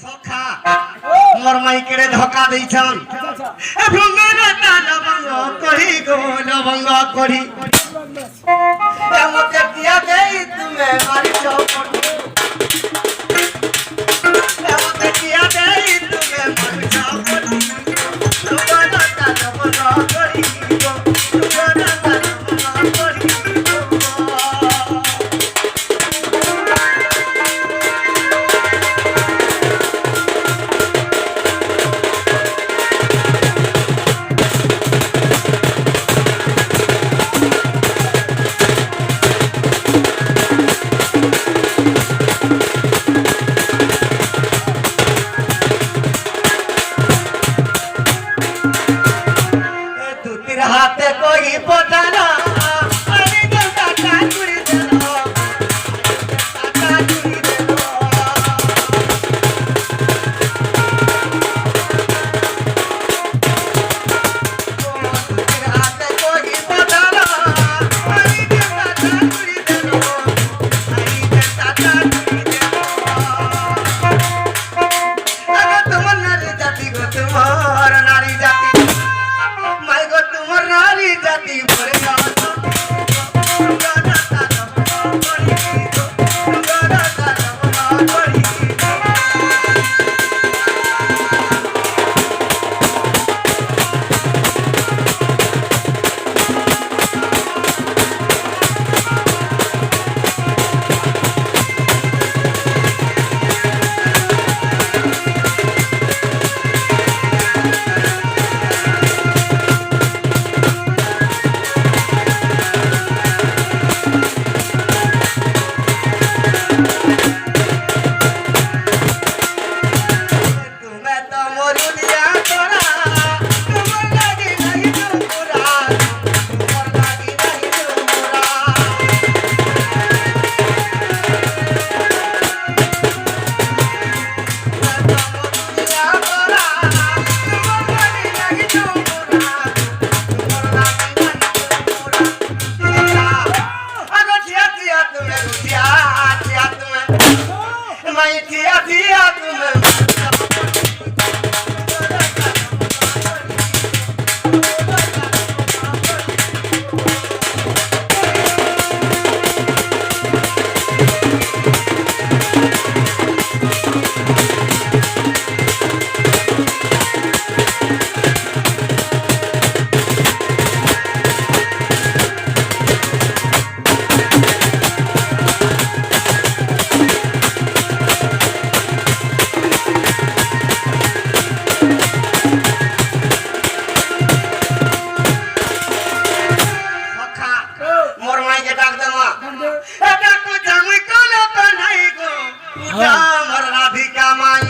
সখা মোর মাইকেরে ধোকা দেইছন এ ভঙ্গনা লবঙ্গ করি গো লবঙ্গ করি মতে দিয়া দেই তুমি মারি চৌপটি মতে দিয়া দেই তুমি মারি চৌপটি ভঙ্গনা লবঙ্গ করি গো ভঙ্গনা লবঙ্গ করি হাতে কই পটানা আমি তো টাকা চুরি দেব টাকা চুরি দেব হাতে কই পটানা আমি তো টাকা চুরি দেব আমি তো টাকা চুরি দেব আগে তোমার নারী জাতি গো তোমার নারী জাতি মাই গো তোমার নারী জাতি ভরে যাও গঙ্গা তালব করি গঙ্গা তালব করি আমার রাধিকা মাই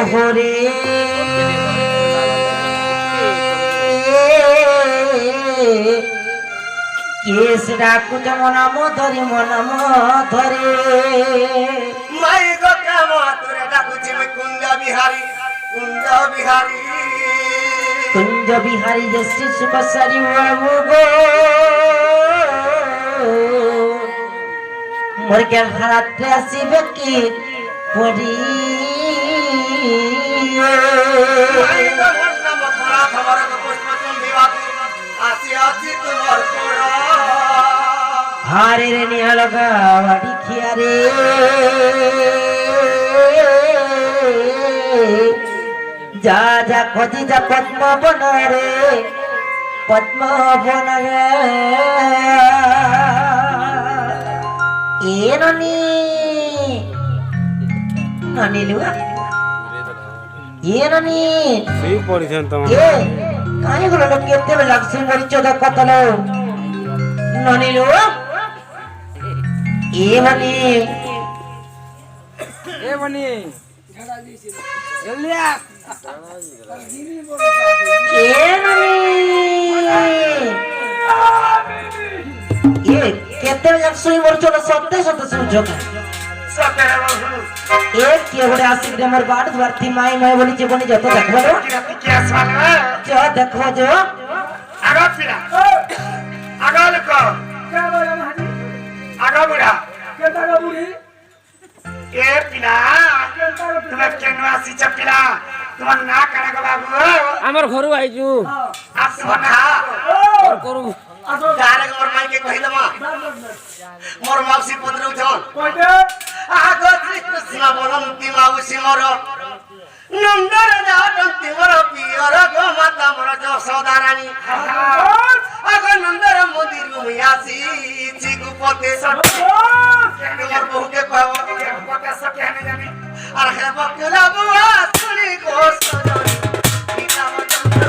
হরে কেস ডাকুচ মনাম ধরে মাই গো কেম তোরে ডাকুছি মই কুঞ্জ বিহারী যে শিশু কসারি বাবু গো মোর কে হারাতে আসিবে কি পড়ি হারে রে নিয়া লগা বাড়ি খিয়া রে যা যা খোঁজি যা পদ্ম বন রে পদ্ম বন রে এ ননি ননিলু এ ননি সেই পড়িছেন তো এ কাই গুলো লোক কেতে লাগছে মরিচ দা কতলো ননিলু এ ননি এলিয়া এ ননি এ কেতে লাগছে মরিচ দা সত্য সুযোগ এ কে বড় আসিক রে মোর বাড় ধরতি মাই বলি জীবনে যত দেখবো চ দেখো যে আগা পিলা আগা লোক আগা বুড়া এ পিলা তুমি কেন আসিছ পিলা তোমার না কানা গো বাবু আমার ঘরু আইছু আসব না করু গারে মোর মাইকে কহিল মা মোর মাউসি পত্র উঠন কইতে আগ শ্রী কৃষ্ণ বলন্তি মাউসি মোর নন্দর যাওতন্তি মোর পিয়র গো মাতা মোর যশোদা রানী আগ নন্দর মন্দির মুয়াসি চিগুপতে মোর বহুকে কহব কথা সকে আমি জানি আর হে বকুলা বুয়া শুনি কোস জনি পিতা মচন্দ্র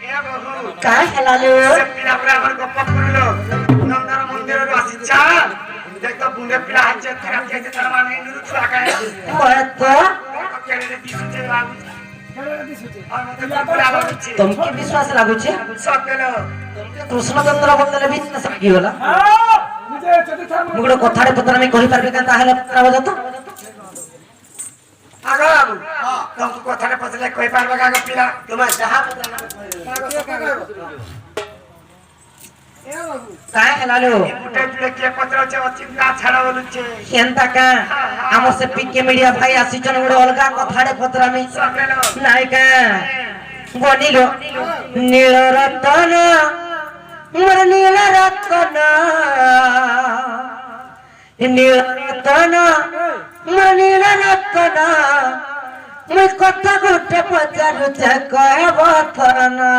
এ বহু काय हेलालो সে পিলা পুরা আমার গপ্প করিলো নন্দর মন্দিরের আসিছা দেখো বুড়ে পিলা হাতে থাকা খেতে তার মানে নুরু ছুয়া খায় मत কেড়ে দিছুতে লাগু কেড়ে দিছুতে আর মতে পিলা লাগছে तुमके विश्वास लागु छे সকেলো कृष्णचंद्र बंदले बिजनेस की होला मुगडो कथारे पत्र में कहि परबे का ताहेले पत्र बजत আগা বাবু তুমি কথাটা পছলে কই পারবে কাগো পিলা तुम्हा जहां पत्र काय हेलालो মুটে পিলে কে পত্র আছে চিন্তা ছাড়া বলুছে केनता का हमर से पीके मीडिया भाई आसीचन गुडो अलगा कथारे पत्र में সকেলো नायिका बनिलो नील रतन मोर नील रतन नील रतन मोर नील रतन मैं कथा गोटे पचारू कह थरना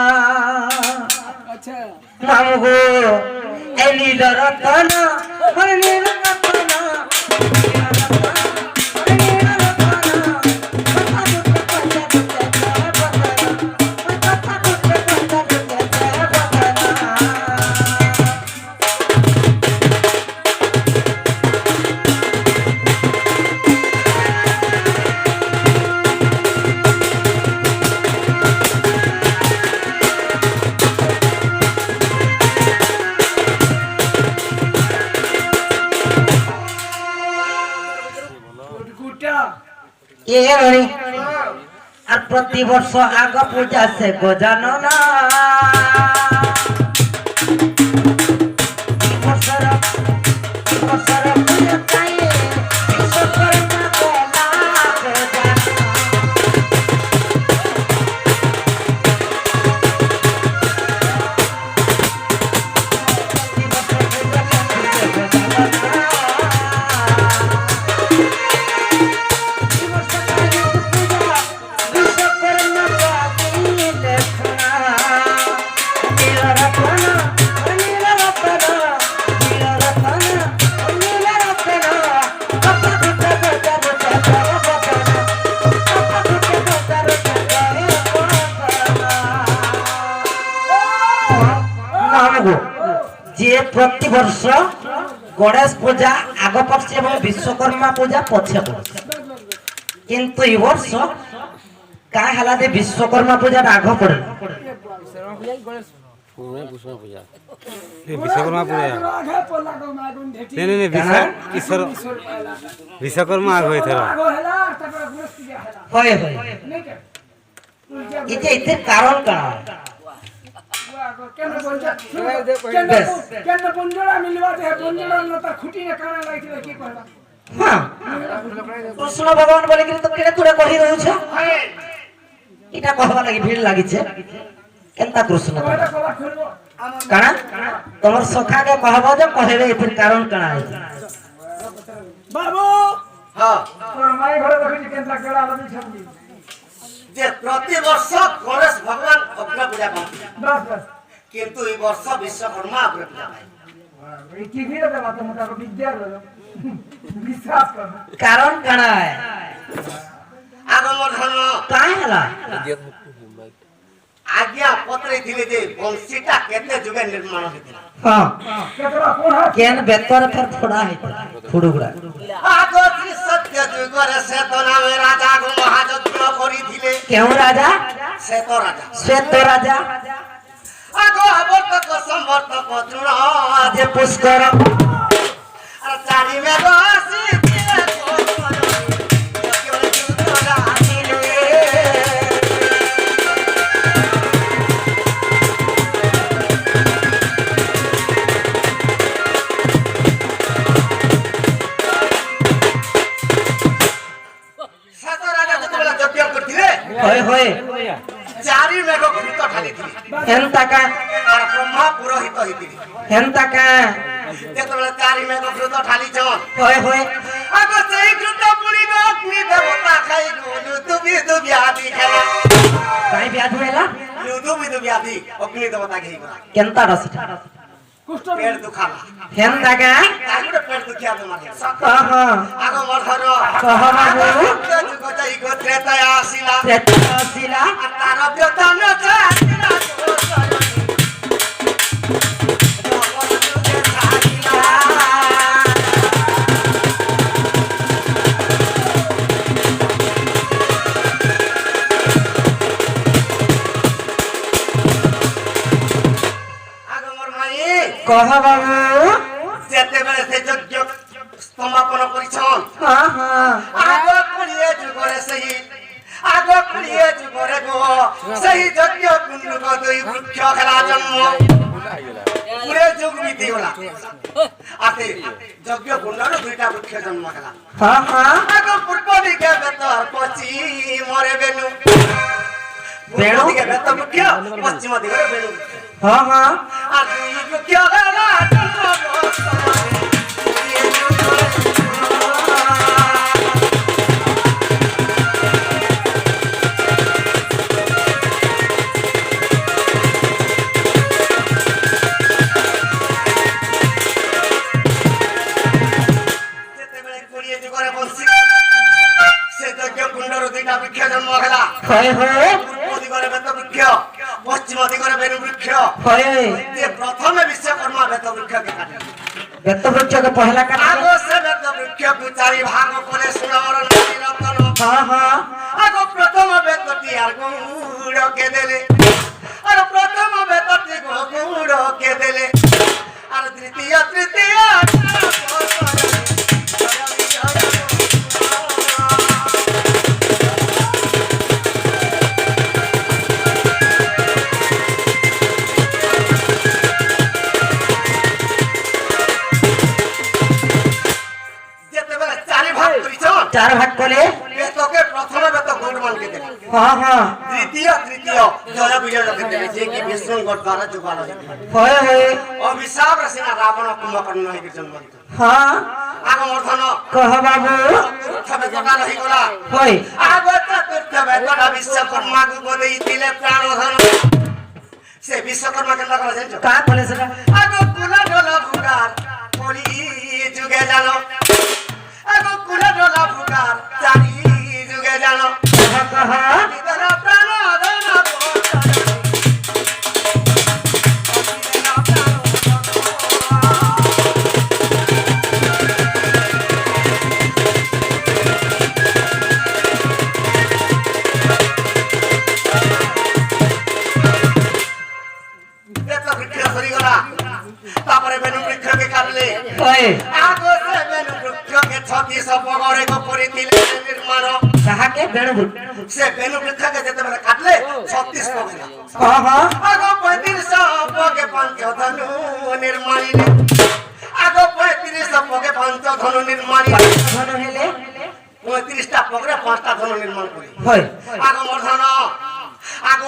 मामगो ए नील रतन मोर नील रतन গুটা ये रही আর প্রতি বর্ষ আগ পূজা সে গো জানো না বছর বছর পূজা তাই বিশ্বকর্মা বেলা গো জানো বিশ্বকর্মা বাকি লেখনা ପ୍ରତିବର୍ଷ ଗଣେଶ ପୂଜା ଆଗ ପଡୁଛି ଏବଂ ବିଶ୍ୱକର୍ମା ପୂଜା ପଛେ ପଡୁଛି କିନ୍ତୁ ଏ ବର୍ଷ କାଁ ହେଲା ଯେ ବିଶ୍ୱକର୍ମା ପୂଜାଟା ଆଗ ପଡେ ବିଶ୍ୱକର୍ମା ପୂଜା ବିଶ୍ୱକର୍ମା ଆଗ ହେଇଥିଲା হয় হয় এটা এতে কারণ কারণ হ্যাঁ কৃষ্ণ ভগবান বলে কিন্তু কেড়ে তুড়ে কহি রয়েছে এটা কহবা লাগি ভিড় লাগিছে কেনতা কৃষ্ণ কারণ তোমার সখাকে কহব যে কহেবে এর কারণ কারণ আছে বাবু হ্যাঁ যে প্রতি বর্ষ গণেশ ভগবান অগ্নি পূজা করতে কিন্তু এই বর্ষ বিশ্বকর্মা অগ্নি পূজা পাই কারণ কারণ আগমর ধর্ম কাই হলা আজ্ঞা পত্রে দিলে যে বংশীটা কেতে যুগে নির্মাণ হয়েছিল হ্যাঁ কেন বেতরে ফের ফোড়া হইতলা ফুড়ুগুড়া আগ শ্রী সত্য যুগরে শ্বেত নামে রাজা গো মহাযজ্ঞ করিଥିଲେ কেউ রাজা শ্বেত রাজা শ্বেত রাজা আগ আবর্তক সম্বর্তক তৃণ যে পুষ্কর আর চারি মেঘ আসিছিলে হয় হয় চারি মেঘ ঘৃত ঢালিଥିଲେ হেনতাকা আর ব্রহ্মা পুরোহিত হইଥିଲେ হেনতাকা যেতবেলে চারি মেঘ ঘৃত ঢালিছন হয় হয় আগ সেই ঘৃত পুরিব অগ্নি দেবতা খাই লুদুবি দুবিয়াদি খাই কাই বিয়াদ হইলা লুদুবি দুবিয়াদি অগ্নি দেবতা খাই গলা কেনতা রসিটা পেট দুখালা হেনতাকা তাগুড়ে পেট দুখিয়া তোমার কহ আগ মরধর কহ বাবু যুগ যাই গোত্রেতয়া আসিলা প্রেতশিলা আর তার ব্যতন চাহিলা কহ বাবু যেতেবেলে সে যজ্ঞ সমাপন করিছন হ্যাঁ হ্যাঁ আগ কুড়িয়ে যুগরে সেই আগ কুড়িয়ে যুগরে গো সেই যজ্ঞ কুণ্ডুক দুই বৃক্ষ খেলা জন্ম পুরে যুগ বিধি হলা আতে যজ্ঞ কুণ্ডর দুইটা বৃক্ষ জন্ম খেলা হ্যাঁ হ্যাঁ আগ পূর্ব দিকে বেতর পশ্চিমরে বেনু পূর্ব দিকে বেত বৃক্ষ পশ্চিম দিকে বেনু হ্যাঁ হ্যাঁ আর দুই বৃক্ষ খেলা জন্ম হয় হয় পশ্চিম দিগরে বেনু বৃক্ষ হয় প্রথমে বিশ্বকর্মা বেত বৃক্ষকে কাটে বেত বৃক্ষকে পহলা কাটা আগ সে বেত বৃক্ষকে চারি ভাগ করে সুনর নারী রতন হ্যাঁ হ্যাঁ আগ প্রথম বেতটি আর গুড়কে দেলে আর প্রথম বেতটি গুড়কে দেলে আর তৃতীয় চার ভাগ করে বেতকে প্রথমে বেত গুড় মানকে দেলে হ্যাঁ হ্যাঁ তৃতীয় জয় বিজয়কে দেলে যে কি বিষ্ণুঙ্কর দ্বারা যুগাল হয় হয় অভিশাপ রাসিনা রাবণ কুম্ভকর্ণ হয়ে জন্ম দিত হ্যাঁ আগমর্ধন কহ বাবু বেতটা রহিগলা হয় আগ চতুর্থ বেতটা বিশ্বকর্মাকে বলেইছিলে প্রাণধন সে বিশ্বকর্মা কেন্দ্র করা জানছো কা বলে সেটা আগ কুলা ডলা ভুগার কলি যুগে জানো আগ কুলা ডলা ভুগার চারি যুগে জানো কহ কহ বিদরা প্রাণধন ପଗରେ କରିଥିଲେ ନିର୍ମାଣ କାହାକେ ବେଣୁ ସେ ବେନୁ ବୃକ୍ଷକେ ଯେତେବେଳେ କାଟିଲେ 36 ପଗଲା ହଁ ହଁ ଆଗ 35 ପગે ପାଞ୍ଚ ଧନୁ ନିର୍ମାଣିଲେ ଆଗ 35 ପগে ପାଞ୍ଚ ଧନୁ ନିର୍ମାଣିଲେ ଧନ ହେଲେ 35টা পগরে 5টা ধন নির্মাণ করি হয় আগ মর্ধন আগ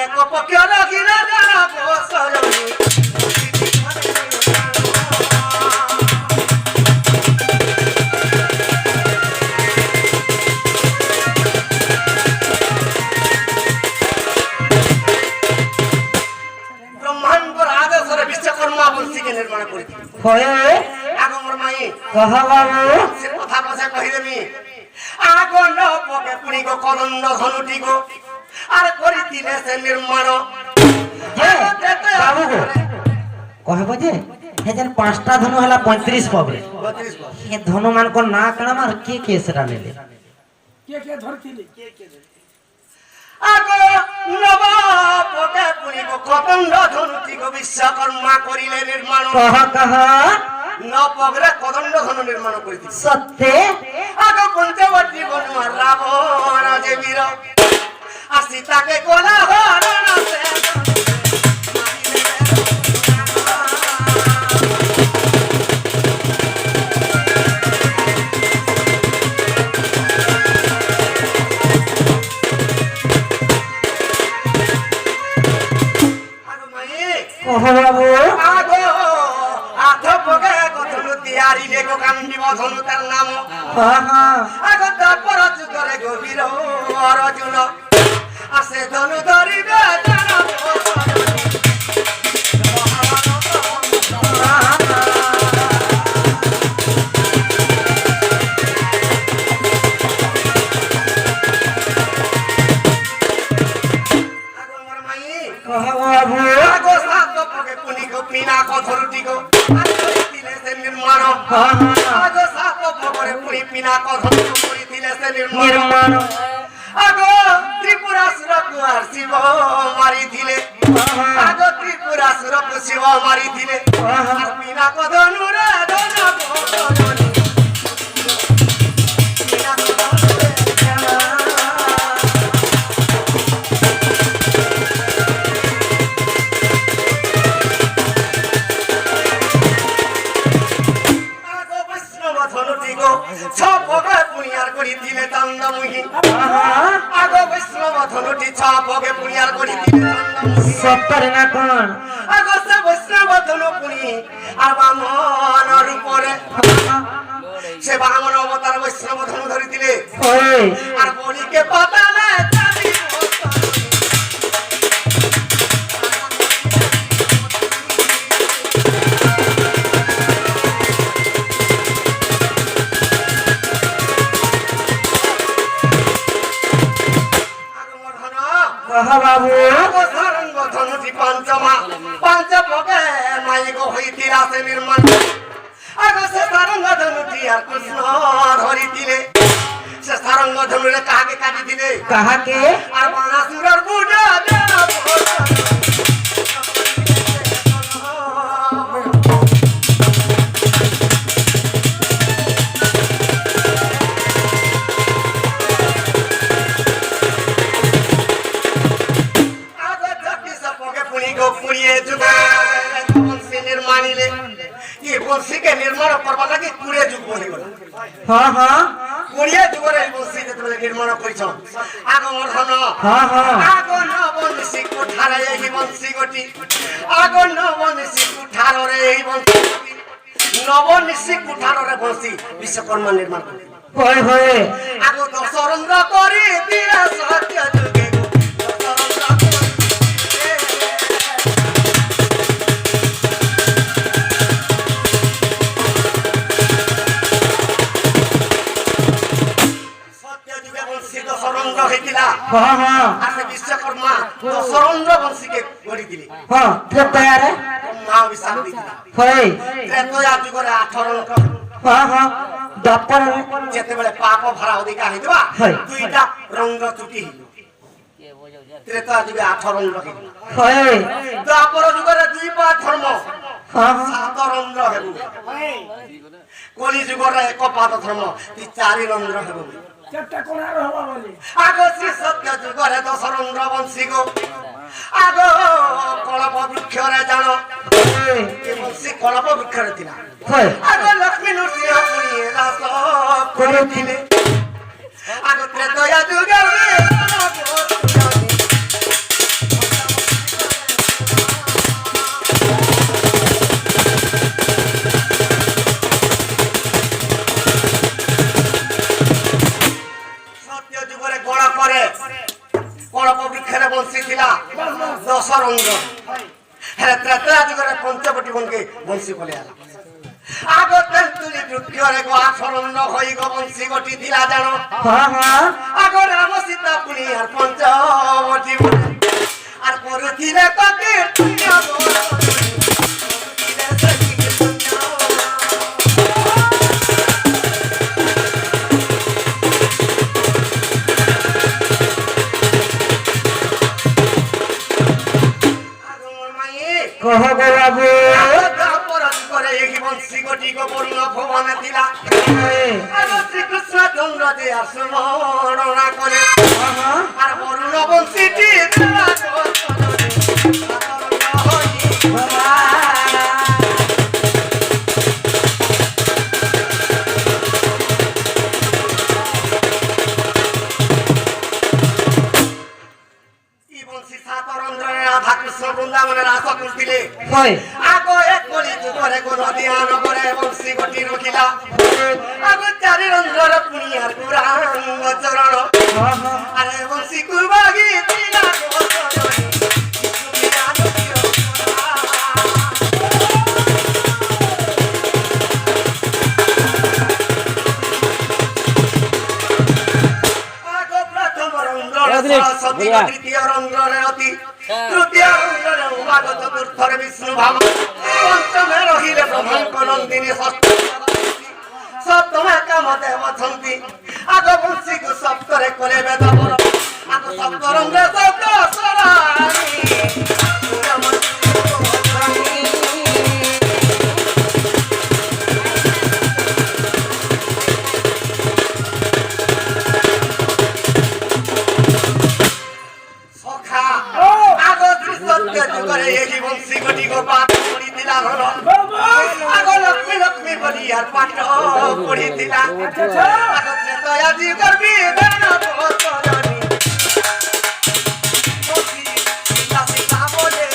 এক পক্ষ রাখিলে সরণী ব্রহ্মাণ্ডর আদেশরে বিশ্বকর্মা বংশীকে নির্মাণ করি হয় আগ মোর মাই কহ বাবু সে কথা পছে কহিদেমি আগ ন পকে পুনি গো কদন্ড ধনুটি গো আর করিতিলে সে নির্মাণ যে বাবু গো কহব যে হে যেন 5টা ধন হলা 35 পাবে 32 পগ। হে ধন মান কো না কানা মার কে সেটা নেলে আগ নব পকে পুনি গো কদন্ড ধনুটি গো বিশ্বকর্মা করিলে নির্মাণ কহ ন পগরে কদন্ড ধনু নির্মাণ করিতি সত্যে আগ পঞ্চবর্তী বনুয়া রাবণ যে বীর আসি তাকে কোলা হরণ সে কহ বাবু আগো আধ পগে গধনু দিয়ারিলে গো কান্দিব ধনু তার নাম হ্যাঁ হ্যাঁ আগো তারপর যুগরে গভীর অর্জুন আসে ধনু ধরিবে জানব আগো মোর মাই কহ বাবু আগো সাত পগে পুনি গো পিনা কথরুটি গো আর করিতিলে সে নির্মাণ হ্যাঁ হ্যাঁ আগো সাত পগরে পুনি পিনা কথরুটি করিতিলে সে নির্মাণ নির্মাণ আগো ত্রিপুরাসুরକୁ আর শিব মারিଥିଲେ আগো ত্রিপুরাসুরକୁ শিব মারিଥିଲେ আর বিনা কদনুরে ধন ভগবানী বিনা কদনুরে আগো বৈষ্ণব ধনুটি গো ছপগে পুনিয়ার করিଥିଲେ চন্দ্রমুখী আগো বৈষ্ণব ধনুটি ছপগে পুনিয়ার করিଥିଲେ চন্দ্রমুখী সত্তরে না কোন আগো সে বৈষ্ণব ধনু পুনি আর বামন রূপরে সে বামন অবতার বৈষ্ণব ধনু ধরিଥିଲେ ওই আর বলিকে পাতালে চাঁদি কহ বাবু আগো সারঙ্গ ধনুটি পঞ্চমা পাঁচ পগে মাইগো হইতিরা সে নির্মাণ আগো সে সারঙ্গ ধনুটি আর কৃষ্ণ ধরিଥିଲେ সে সারঙ্গ ধনুরে কাহাকে কাটিছিলে কাহাকে আর বানাসুরের বুড়া দেব আগো জাতি সপকে পুনি গো পুড়িয়ে যুগে বংশী নির্মাণিলে কি বংশীকে নির্মাণ করবা নাকি কুড়িয়ে যুগ বলি বলা হ্যাঁ হ্যাঁ কুড়িয়ে যুগরে বংশী যেতবেলে নির্মাণ করিছ আগ মর্ধন হ্যাঁ হ্যাঁ আগ নবনিশি কুঠারে এই বংশী গটি আগ নবনিশি কুঠারে এই বংশী গটি নবনিশি কুঠারে বংশী বিশ্বকর্মা নির্মাণ করে হয় হয় আগ দশরন্দ্র করি দিয়া সত্য যুগে দশরন্দ্র সত্য যুগে বংশী দশরন্দ্র হয়েছিল হ্যাঁ হ্যাঁ আর সে বিশ্বকর্মা দশরন্দ্র বংশীকে গড়ি দিলে হ্যাঁ ত্রেতয়ারে মা বিশাল দিছিল হয় ত্রেতয়া যুগরে 18 অঙ্ক হ্যাঁ হ্যাঁ দ্বাপর যেতেবেলে পাপ ভরা অধিকা হইতবা হয়। দুইটা রঙ্গ চুটি হইল ত্রেতয়া যুগে 18 রঙ্গ হইল হয় দ্বাপর যুগরে দুই পা ধর্ম হ্যাঁ হ্যাঁ সাত ରନ୍ଧ୍ର ହେବ କଳି ଯୁଗର ଏକ ପାଦ ଧର୍ମ ତି ଚାରି ରନ୍ଧ୍ର ହେବ ଆଗ ଶ୍ରୀ ସତ୍ୟ ଯୁଗରେ ଦଶ ରନ୍ଧ୍ର ବଂଶୀ ଗୋ ଆଗ କଳପ ବୃକ୍ଷରେ ଜାଣ ଏ ବଂଶୀ କଳପ ବୃକ୍ଷରେ ଥିଲା ଆଗ ଲକ୍ଷ୍ମୀ ନୃସିଂହ ପୁଣି ରାସ କରୁଥିଲେ ଆଗ ତ୍ରେତୟା ଯୁଗରେ কলপ বৃক্ষরে বংশী লা 10 রন্ধ্র হ্যাঁ ত্রেতয়া যুগরে পঞ্চবটি বনকে বংশী বলে আলা আগ তেঁতুলি বৃক্ষরে 8 রন্ধ্র হই গো বংশী গটি দিলা জানো আগ রাম সীতা পুনি আর পঞ্চবটি বলে আর করুছিলে তাকে তুমিয়া কহ গো বাবু অপরাধ করে এই বংশী গটি গো বর্ণ ভবনে দিলা আর শ্রীকৃষ্ণ চন্দ্র যে স্মরণা করে আর বর্ণ বংশীটি দিলা গো রাধা কৃষ্ণ বৃন্দাবনে রাস করছিলে আগ এক কলি যুগরে গো নদিয়া নগরে বংশী গটি রখিলা আগ চারি রন্ধ্রর পুনিয়ার গুরাঙ্গ চরণ আরে বংশী কুবাগি দিলা গো চরণী আগ প্রথম রন্ধ্র সরস্বতী তৃতীয় রন্ধ্রে অতি তৃতীয় রন্ধ্রে উমাগ চতুর্থরে বিষ্ণু ভাব পঞ্চমে রহিলে ব্রহ্মাঙ্ক নন্দিনী সপ্তমে কামদেব অছন্তি আগ বংশীকু সপ্তরে করে বেদ বর আগ সপ্ত রন্ধ্রে সপ্ত সরানি এই বংশী গটি গো পাঠ পড়ি দিলা হল আগ লক্ষ্মী লক্ষ্মী বলি আর পাঠ পড়ি দিলা আগ ত্রেতয়া যুগর বিধান বসরণী সখী সীতা সীতা বলে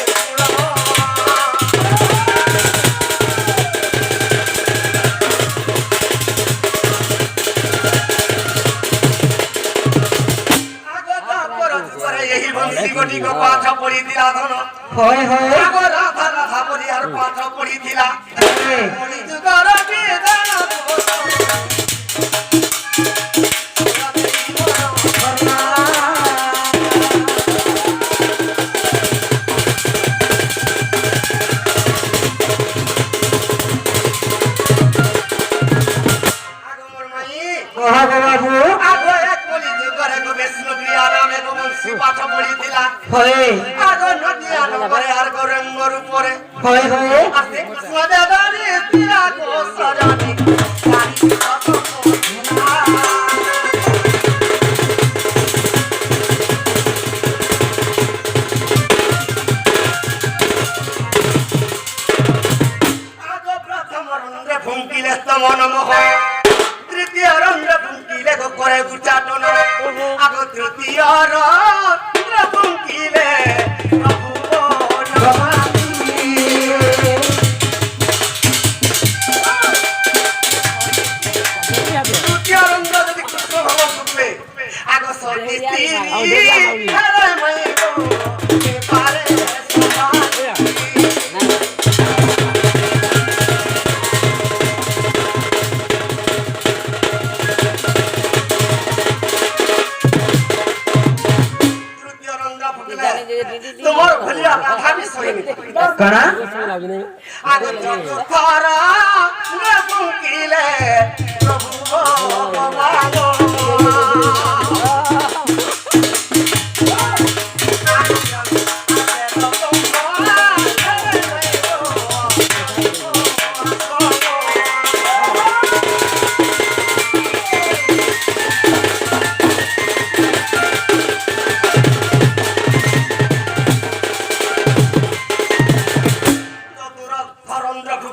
আগ তাপর যুগরে এই বংশী গটি গো পাঠ পড়ি দিলা ধন হয় হয় আগ রাধা রাধা বলি আর পাঠ পড়ি দিলা কলি যুগর বিধান আগমর মাই কহ গো বাবু আগ এক কলি যুগরে গো বিষ্ণু প্রিয়া নামে গো বংশী পাঠ পড়ি দিলা হয় আগ নদিয়া নগরে আর গৌরঙ্গর উপরে হয় হয় আসে কৃষ্ণ দেবারে পিয়া গো সরণী কালী কত আগ প্রথম রন্ধ্রে ফুঙ্কিলে স্তমন মোহ তৃতীয় রন্ধ্রে ফুঙ্কিলে গো করে উচ্চাটন আগ তৃতীয় রন্ধ্রে ফুঙ্কিলে প্রভু নমামি তৃতীয় রন্ধ্র যদি কৃষ্ণ ভগবান শুকলে আগ সতী স্ত্রী হরে মাই গো পারে সমাধি তৃতীয় রন্ধ্র ফুকলে তোমার ভলিয়া রাধা বিষ্ণু কানা আগ চতুর্থ রন্ধ্রে ফুকিলে প্রভু ভগবান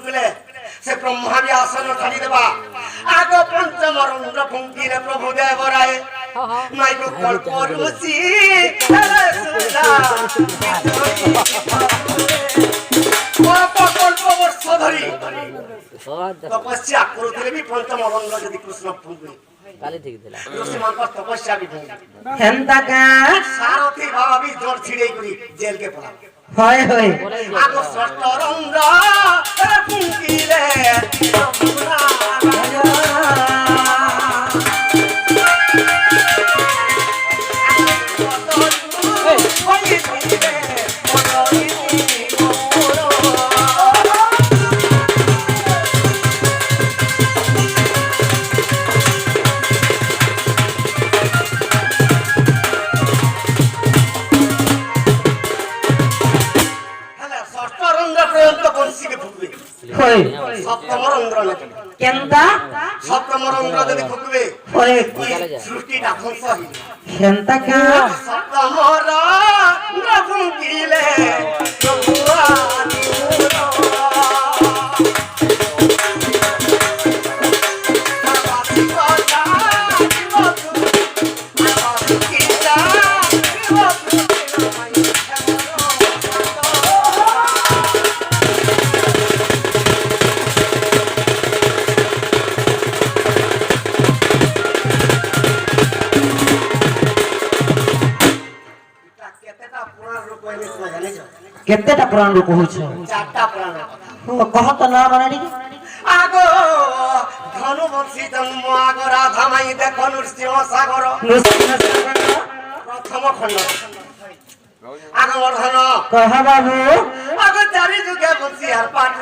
ফুকলে সে ব্রহ্মা বি আসন ছাড়ি দেবা আগ পঞ্চম রন্ধ্র ফুঙ্কিলে প্রভু দেব রায় মাইক কল্পর মুসি কল্প বর্ষ ধরি তপস্যা করুলে বি পঞ্চম রন্ধ্র যদি কৃষ্ণ ফুঙ্কি তপস্যা বি হেন্তাকা সারথি ভাবি জোর ছিড়ে করি জেলকে পড়া হয় হয় আগ ষষ্ঠ রন্ধ্র ফুঙ্কিলে হয় সপ্তম রন্ধ্র কেনতা সপ্তম রন্ধ্র যদি ফুকবে হয় সৃষ্টিটা ধ্বংস হইল হেন্তাকা সপ্তম রন্ধ্র ফুঙ্কিলে প্রভু কেতেটা পুরাণ রূপ হইছ চারটা পুরাণ কহ তো না মানে ଟିକେ আগ ধনুবংশী জন্ম আগ রাধা মাই দেখ নৃসিংহ সাগর প্রথম খণ্ড আগ বর্ধন কহ বাবু আগ চারি যুগে বংশী আর পাঠ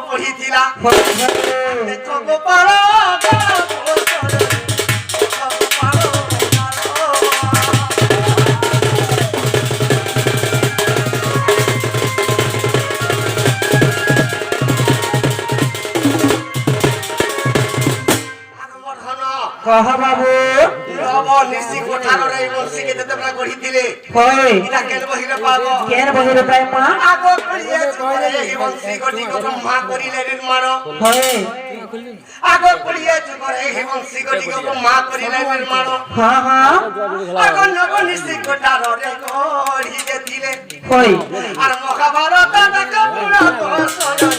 পড়িছিলা দেখো গোপাল কহ বাবু নব নিশি কোঠারে বংশীকে যেতে গড়িছিলে হয় এটা কেন বহিরে পাব কেন বহিরে পাই মা আগ করিয়ে চুরে এই বংশী গটিকে ব্রহ্মা করিলে নির্মাণ হয় আগ করিয়ে চুরে এই বংশী গটিকে ব্রহ্মা করিলে নির্মাণ হ্যাঁ হ্যাঁ আগ নব নিশি কোঠারে গড়িয়ে দিলে হয় আর মহাভারত দেখা পুরা বসজনী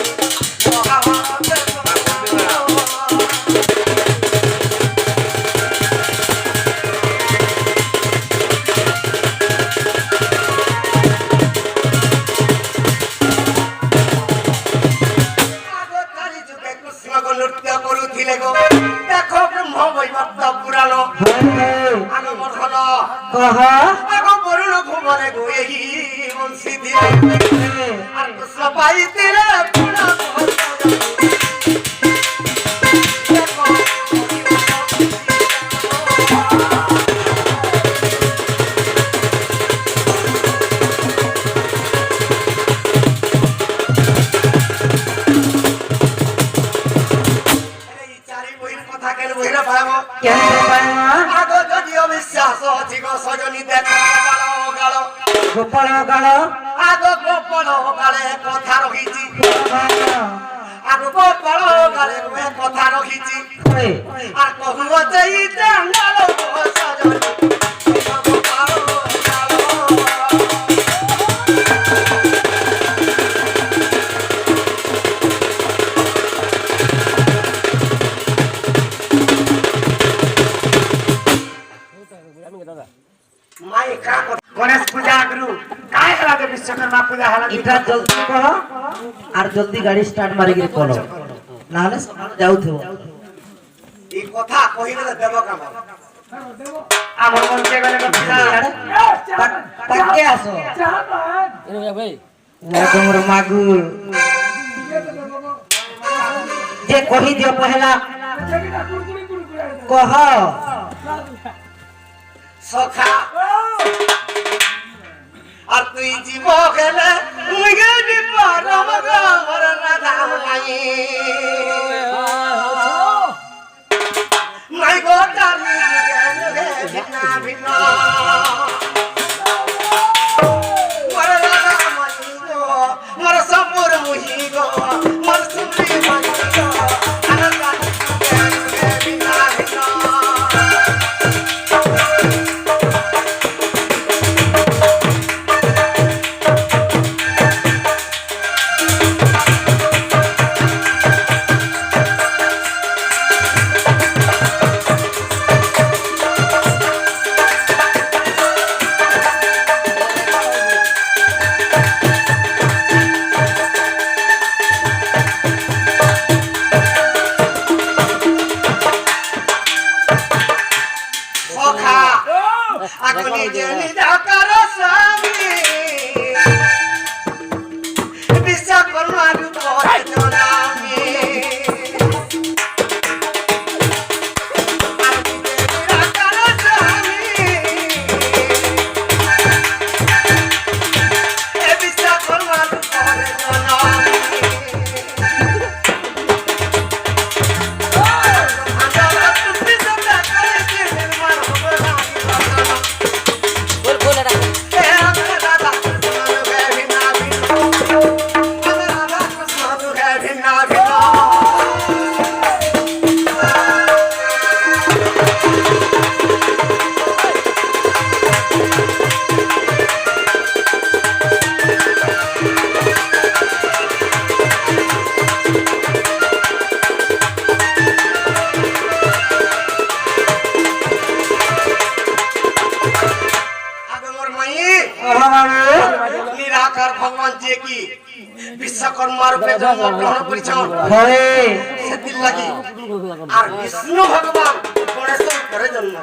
মহাভারত নৃত্য করুଥିଲେ গো দেখো ব্রহ্ম বৈবর্ত পুরাণ আগ বর্ধন কহ আগ বরুণ ভুবনে গো এই বংশী দিলে আর কৃষ্ণ পাইতিলে পুরা কেন পাই মা আগ যদিও বিশ্বাস ଅଛି গো সজনী দেখো গোপাল গাল আগ গোপাল গালে কথা রহিছি আগ গোপাল গালে কথা রহিছি হয় আর কহুব যেই জাঙ্গাল গো সজনী গোপাল গাল माई का गणेश पूजा आगरू काय हला जे विश्वकर्मा पूजा हला এটা জলদি কহ আর জলদি গাড়ি স্টার্ট মারি করে কলো না হলে যাউথিব এই কথা কহিলে দেব কাম আমার মন কে গলে কথা তাকে আসো ভাই না তোমর মাগুর যে কহি দিও পহলা কহ সখা আর তুই জীব গেলে তুই গেলি পরম গমর রাধা মাই মাই গো তারি গেলে ভিন্না ভিন্ন মর রাধা মাই গো মর সম্পুর মুহি গো মর সুপ্রি নিজে নিরাকার স্বামী বিশ্বকর্মার উপরে জনামি নিরাকার ভগবান যে কি বিশ্বকর্মা রূপে জন্মগ্রহণ করেছেন সেদিন লাগি আর বিষ্ণু ভগবান গণেশের উপরে জন্ম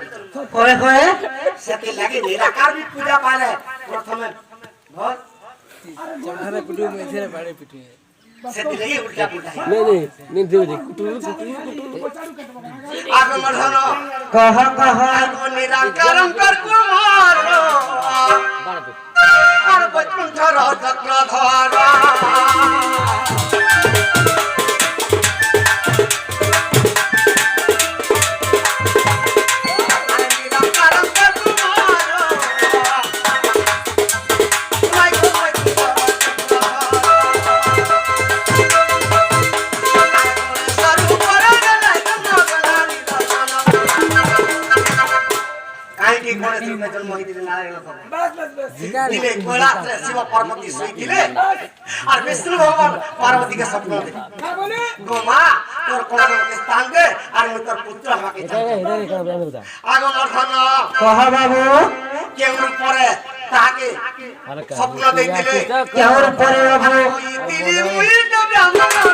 সেদিন লাগি নিরাকার পূজা পালে প্রথমে সেদিন লাগি উল্টা পুল্টা আগমন কহ নিরাকার কুমার আর বৈকুণ্ঠ চক্রধর শিব পার্বতী শুয়েছিলেন আর বিষ্ণু ভগবান পার্বতীকে স্বপ্ন দিলেন গো মা তোর কোন স্থান দে আর আমি তোর পুত্র আমাকে আগমন কহ বাবু কেউর পরে তাকে স্বপ্ন দেখলে কেউর পরে বাবু দিলি মুই তো ব্রাহ্মণ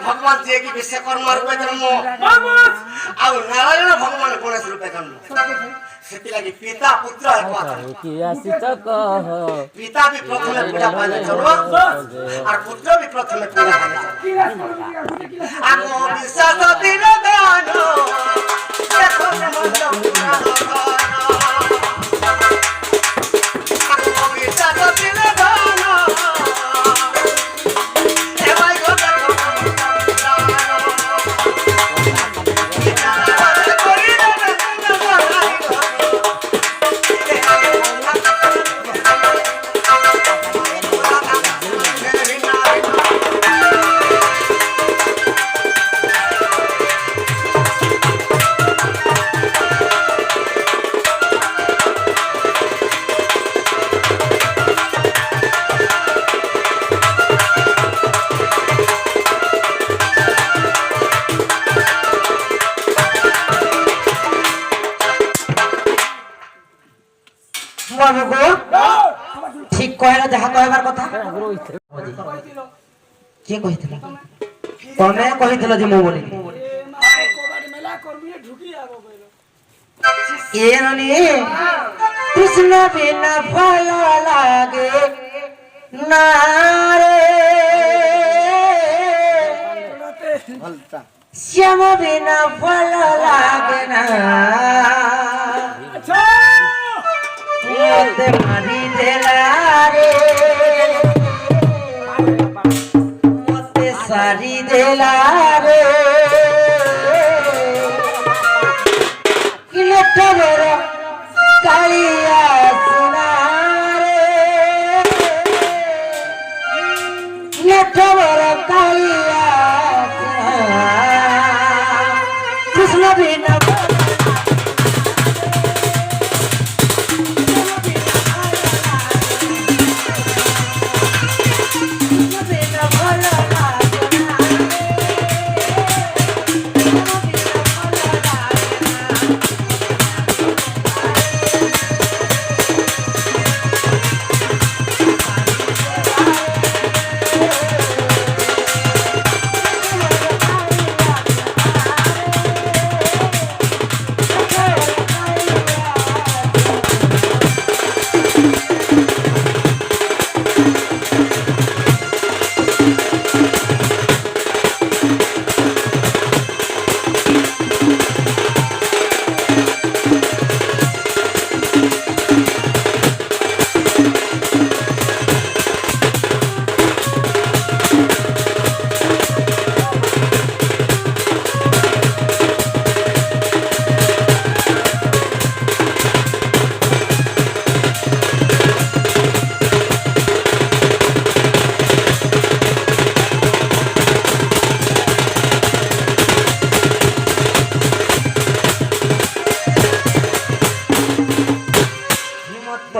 ভগবান যে কি বিশ্বকর্মা রূপে জন্ম আর নারায়ণ ভগবান গণেশ রূপে জন্ম সেটিলাগি পিতা পুত্র পিতা भी প্রথমে পূজা পালে চলো আর পুত্র भी প্রথমে পূজা পালে আগো বিশ্বাস দিন দান দেখো মন্দ আগো বিশ্বাস দিন দান ঠিক কহিলা যাহা কহবার কথা কে কহিছিল তমে কহিছিল যে মু বলি এননি কৃষ্ণ বিনা ফল লাগে না রে শ্যাম বিনা ফল লাগে না মতে মারি দেলা রে মতে সারি দেলা রে কিলে তোর কালিয়া সোনা রে কিলে তোর কালিয়া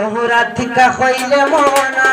তোমরা থিকা হইলে মনা